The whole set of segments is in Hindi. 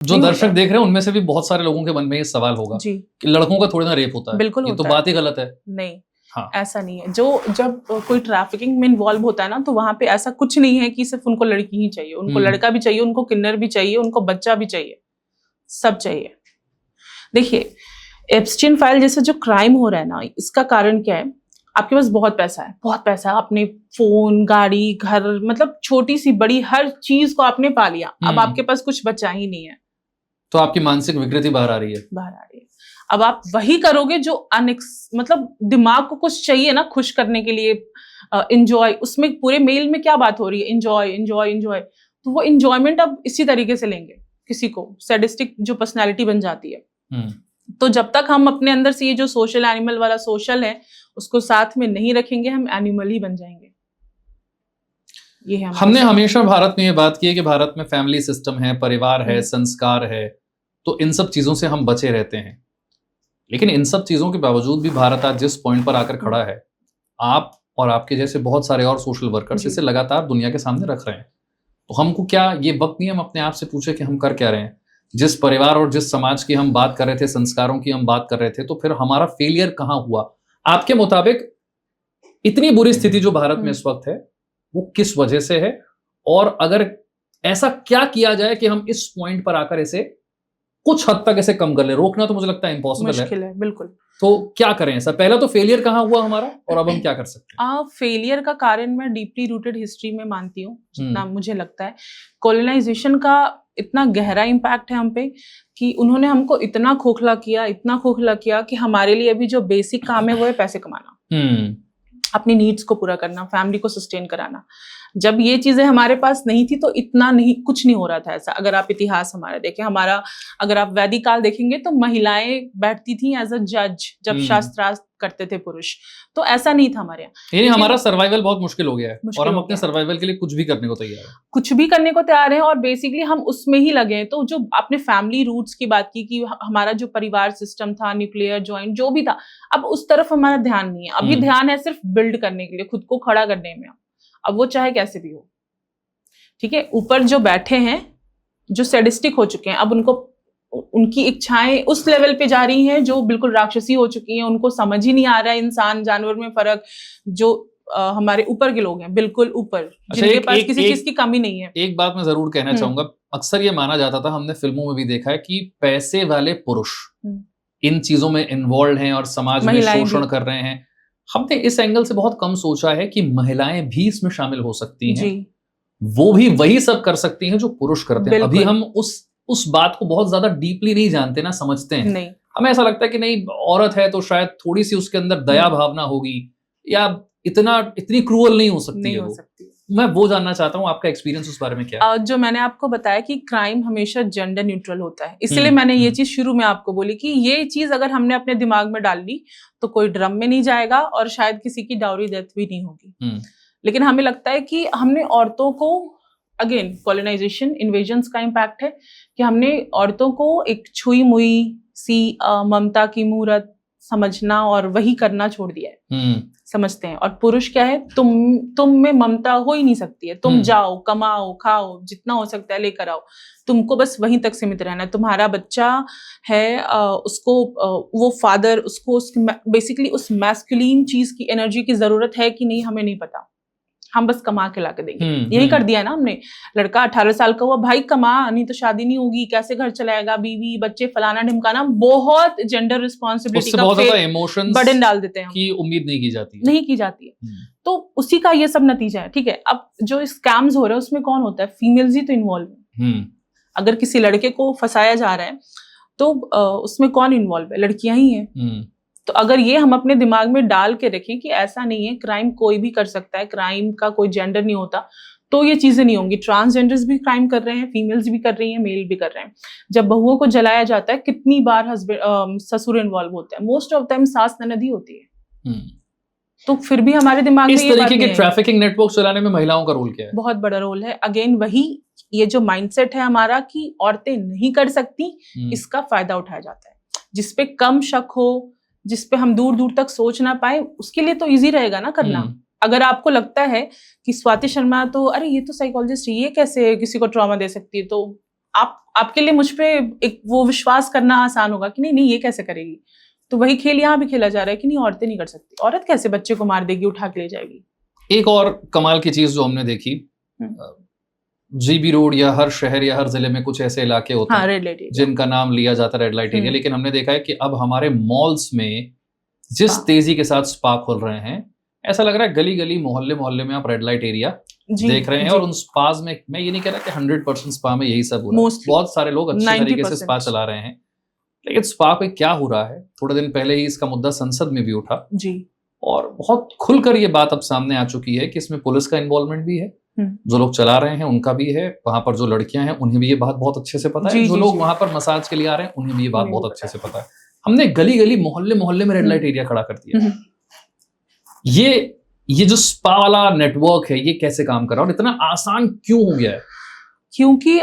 जो दर्शक देख रहे हैं उनमें से भी बहुत सारे लोगों के मन में ये सवाल होगा जी, कि लड़कों का थोड़ी ना रेप होता है। बिल्कुल ये तो होता है। बात ही गलत है। नहीं, हाँ, ऐसा नहीं है। जब कोई ट्रैफिकिंग में इन्वॉल्व होता है ना, तो वहां पे ऐसा कुछ नहीं है कि सिर्फ उनको लड़की ही चाहिए, उनको लड़का भी चाहिए, उनको किन्नर भी चाहिए, उनको बच्चा भी चाहिए, सब चाहिए। देखिए, एप्स्टीन फाइल जैसे जो क्राइम हो रहा है ना, इसका कारण क्या है? आपके पास बहुत पैसा है, बहुत पैसा है, आपने फोन, गाड़ी, घर, मतलब छोटी सी बड़ी हर चीज को आपने पा लिया, अब आपके पास कुछ बचा ही नहीं है, तो आपकी मानसिक विकृति बाहर आ रही है। अब आप वही करोगे जो मतलब दिमाग को कुछ चाहिए ना खुश करने के लिए, एंजॉय, उसमें पूरे मेल में क्या बात हो रही है? Enjoy enjoy enjoy. तो वो एंजॉयमेंट अब इसी तरीके से लेंगे, किसी को सैडिस्टिक जो पर्सनैलिटी बन जाती है। तो जब तक हम अपने अंदर से ये जो सोशल एनिमल वाला सोशल है उसको साथ में नहीं रखेंगे, हम एनिमल ही बन जाएंगे। ये है हमने हमेशा भारत में ये बात की है कि भारत में फैमिली सिस्टम है, परिवार है, संस्कार है, तो इन सब चीजों से हम बचे रहते हैं। लेकिन इन सब चीजों के बावजूद भी भारत आज जिस पॉइंट पर आकर खड़ा है, आप और आपके जैसे बहुत सारे और सोशल वर्कर्स इसे लगातार दुनिया के सामने रख रहे हैं। तो हमको क्या ये वक्त नहीं हम अपने आप से पूछे कि हम कर क्या रहे हैं? जिस परिवार और जिस समाज की हम बात कर रहे थे, संस्कारों की हम बात कर रहे थे, तो फिर हमारा फेलियर कहाँ हुआ? आपके मुताबिक इतनी बुरी स्थिति जो भारत में इस वक्त है वो किस वजह से है? और अगर ऐसा क्या किया जाए कि हम इस पॉइंट पर आकर इसे कुछ हद तक ऐसे कम कर ले? रोकना तो मुझे लगता है इम्पॉसिबल है, बिल्कुल। तो क्या करें ऐसा? पहला तो फेलियर कहाँ हुआ हमारा और अब हम क्या कर सकते हैं? फेलियर का कारण मैं डीपली रूटेड हिस्ट्री में मानती हूँ, जितना मुझे लगता है। कॉलोनाइजेशन का इतना गहरा इम्पैक्ट है हम पे कि उन्होंने हमको इतना खोखला किया कि हमारे लिए अभी जो बेसिक काम है वो है पैसे कमाना, अपनी नीड्स को पूरा करना, फैमिली को सस्टेन कराना। जब ये चीजें हमारे पास नहीं थी तो इतना नहीं, कुछ नहीं हो रहा था ऐसा। अगर आप इतिहास हमारा देखें, अगर आप वैदिक काल देखेंगे तो महिलाएं बैठती थी एज अ जज जब शास्त्रार्थ करते थे पुरुष, तो ऐसा नहीं था हमारे यहाँ। ये हमारा सर्वाइवल बहुत मुश्किल हो गया है और हम अपने सर्वाइवल के लिए कुछ भी करने को तैयार हैं, और बेसिकली हम उसमें ही लगे हैं। तो जो आपने फैमिली रूट्स की बात की कि हमारा जो परिवार सिस्टम था, न्यूक्लियर जॉइंट जो भी था, अब उस तरफ हमारा ध्यान नहीं है। अभी ध्यान है सिर्फ बिल्ड करने के लिए, खुद को खड़ा करने में। अब वो चाहे कैसे भी हो, ठीक है। ऊपर जो बैठे हैं, जो सैडिस्टिक हो चुके हैं, अब उनकी इच्छाएं उस लेवल पे जा रही हैं जो बिल्कुल राक्षसी हो चुकी हैं। उनको समझ ही नहीं आ रहा है इंसान जानवर में फर्क। जो हमारे ऊपर के लोग हैं, बिल्कुल ऊपर, जिनके पास किसी चीज की कमी नहीं है। एक बात मैं जरूर कहना चाहूंगा, अक्सर ये माना जाता था, हमने फिल्मों में भी देखा है कि पैसे वाले पुरुष इन चीजों में इन्वॉल्व हैं और समाज में शोषण कर रहे हैं। हमने इस एंगल से बहुत कम सोचा है कि महिलाएं भी इसमें शामिल हो सकती हैं, वो भी वही सब कर सकती हैं जो पुरुष करते हैं। अभी हम उस बात को बहुत ज्यादा डीपली नहीं जानते ना, समझते हैं नहीं। हमें ऐसा लगता है कि नहीं, औरत है तो शायद थोड़ी सी उसके अंदर दया भावना होगी या इतनी क्रूअल नहीं हो सकती है वो। मैं वो जानना चाहता हूँ, आपका एक्सपीरियंस उस बारे में क्या है? जो मैंने आपको बताया कि क्राइम हमेशा जेंडर न्यूट्रल होता है, इसलिए मैंने ये चीज शुरू में आपको बोली कि ये चीज अगर हमने अपने दिमाग में डाल ली तो कोई ड्रम में नहीं जाएगा और शायद किसी की डाउरी डेथ भी नहीं होगी। लेकिन हमें लगता है कि हमने औरतों को, अगेन कॉलोनाइजेशन, इन्वेजन्स का इम्पैक्ट है कि हमने औरतों को एक छुई मुई सी ममता की मूरत समझना और वही करना छोड़ दिया है। समझते हैं। और पुरुष क्या है, तुम में ममता हो ही नहीं सकती है। तुम जाओ, कमाओ, खाओ, जितना हो सकता है लेकर आओ, तुमको बस वहीं तक सीमित रहना है। तुम्हारा बच्चा है, उसको वो फादर, उसको बेसिकली उस मैस्कुलिन चीज की, एनर्जी की जरूरत है कि नहीं, हमें नहीं पता। हम बस कमा के ला के देंगे। यही कर दिया ना हमने। लड़का 18 साल का हुआ, भाई कमा, नहीं तो शादी नहीं होगी, कैसे घर चलाएगा, बीवी बच्चे फलाना ढिमकाना। बहुत जेंडर रिस्पॉन्सिबिलिटी का बर्डन डाल देते हैं कि उम्मीद नहीं की जाती है। तो उसी का ये सब नतीजा है, ठीक है। अब जो स्कैम्स हो रहे हैं उसमें कौन होता है? फीमेल्स ही तो इन्वॉल्व है। अगर किसी लड़के को फंसाया जा रहा है तो उसमें कौन इन्वॉल्व है? लड़कियां ही हैं। तो अगर ये हम अपने दिमाग में डाल के रखें कि ऐसा नहीं है, क्राइम कोई भी कर सकता है, क्राइम का कोई जेंडर नहीं होता, तो ये चीजें नहीं होंगी। ट्रांसजेंडर्स भी क्राइम कर रहे हैं, फीमेल्स भी कर रही हैं, मेल भी कर रहे हैं। जब बहुओं को जलाया जाता है, कितनी बार ससुर इन्वॉल्व होते हैं? मोस्ट ऑफ टाइम सास ननद ही होती है। तो फिर भी हमारे दिमाग में इस तरीके के ट्रैफिकिंग नेटवर्क चलाने में महिलाओं का रोल क्या है? बहुत बड़ा रोल है। अगेन वही, ये जो माइंडसेट है हमारा कि औरतें नहीं कर सकती, इसका फायदा उठाया जाता है। जिसपे कम शक हो, जिसपे हम दूर दूर तक सोच ना पाए, उसके लिए तो इजी रहेगा ना करना। अगर आपको लगता है कि स्वाति शर्मा तो, अरे ये तो साइकोलॉजिस्ट है, ये कैसे किसी को ट्रॉमा दे सकती है, तो आपके लिए मुझ पे एक वो विश्वास करना आसान होगा कि नहीं ये कैसे करेगी। तो वही खेल यहाँ भी खेला जा रहा है कि नहीं औरतें नहीं कर सकती, औरत कैसे बच्चे को मार देगी, उठा के ले जाएगी। एक और कमाल की चीज जो हमने देखी, जीबी रोड या हर शहर या हर जिले में कुछ ऐसे इलाके होते हैं रेड लाइट जिनका नाम लिया जाता है रेड लाइट एरिया, लेकिन हमने देखा है कि अब हमारे मॉल्स में जिस तेजी के साथ स्पा खोल रहे हैं, ऐसा लग रहा है गली गली मोहल्ले मोहल्ले में आप रेड लाइट एरिया देख रहे हैं। और उन स्पाज में मैं ये नहीं कह रहा कि 100% स्पा में यही सब हो रहा है, बहुत सारे लोग अच्छे तरीके से स्पा चला रहे हैं, लेकिन स्पा पे क्या हो रहा है, थोड़े दिन पहले ही इसका मुद्दा संसद में भी उठा जी, और बहुत खुलकर ये बात अब सामने आ चुकी है कि इसमें पुलिस का इन्वॉल्वमेंट भी है, जो लोग चला रहे हैं उनका भी है, वहां पर जो लड़कियां हैं उन्हें भी ये बात बहुत अच्छे से पता है, जो लोग वहां पर मसाज के लिए आ रहे हैं उन्हें भी ये बात बहुत अच्छे से पता है। हमने गली गली मोहल्ले मोहल्ले में रेड लाइट एरिया खड़ा कर दिया। ये जो स्पा वाला नेटवर्क है ये कैसे काम कर रहा है और इतना आसान क्यों हो गया है? क्योंकि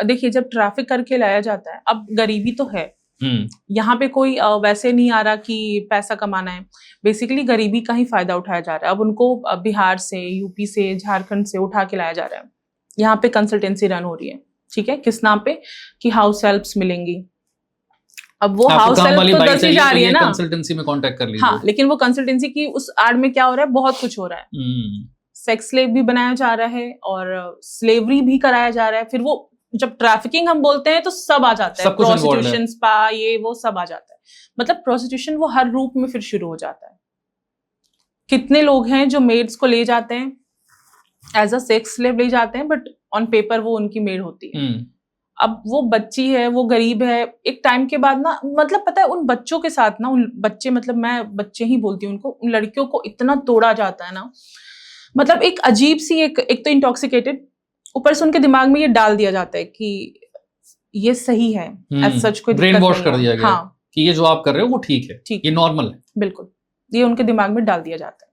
देखिए जब ट्रैफिक करके लाया जाता है, अब गरीबी तो है यहाँ पे, कोई वैसे नहीं आ रहा कि पैसा कमाना है, बेसिकली गरीबी का ही फायदा उठाया जा रहा है। अब उनको बिहार से, यूपी से, झारखंड से उठा के लाया जा रहा है। यहाँ पे कंसल्टेंसी रन हो रही है, ठीक है, किस नाम पे कि हाउस हेल्प्स मिलेंगी। अब वो हाउस हेल्प तो दसी जा रही है ना, कंसल्टेंसी में कांटेक्ट कर लीजिए। हाँ, लेकिन वो कंसल्टेंसी की उस आड़ में क्या हो रहा है, बहुत कुछ हो रहा है। सेक्स स्लेव भी बनाया जा रहा है और स्लेवरी भी कराया जा रहा है। फिर वो जब ट्रैफिकिंग हम बोलते हैं तो सब आ जाता है, प्रोस्टिट्यूशन, स्पा, ये वो सब आ जाता है। मतलब प्रोस्टिट्यूशन वो हर रूप में फिर शुरू हो जाता है। कितने लोग हैं जो मेड्स को ले जाते हैं, एज अ सेक्स स्लेव ले जाते हैं, बट ऑन पेपर वो उनकी मेड होती है। अब वो बच्ची है, वो गरीब है, एक टाइम के बाद ना, मतलब पता है उन बच्चों के साथ ना, उन बच्चे, मतलब मैं बच्चे ही बोलती हूँ उनको, उन लड़कियों को इतना तोड़ा जाता है ना, मतलब एक अजीब सी एक तो इंटॉक्सिकेटेड, ऊपर से उनके दिमाग में ये डाल दिया जाता है कि ये सही है, एज सच कोई ब्रेन वॉश कर दिया गया हाँ, कि ये जो आप कर रहे हो वो ठीक है, ये नॉर्मल है। बिल्कुल, ये उनके दिमाग में डाल दिया जाता है।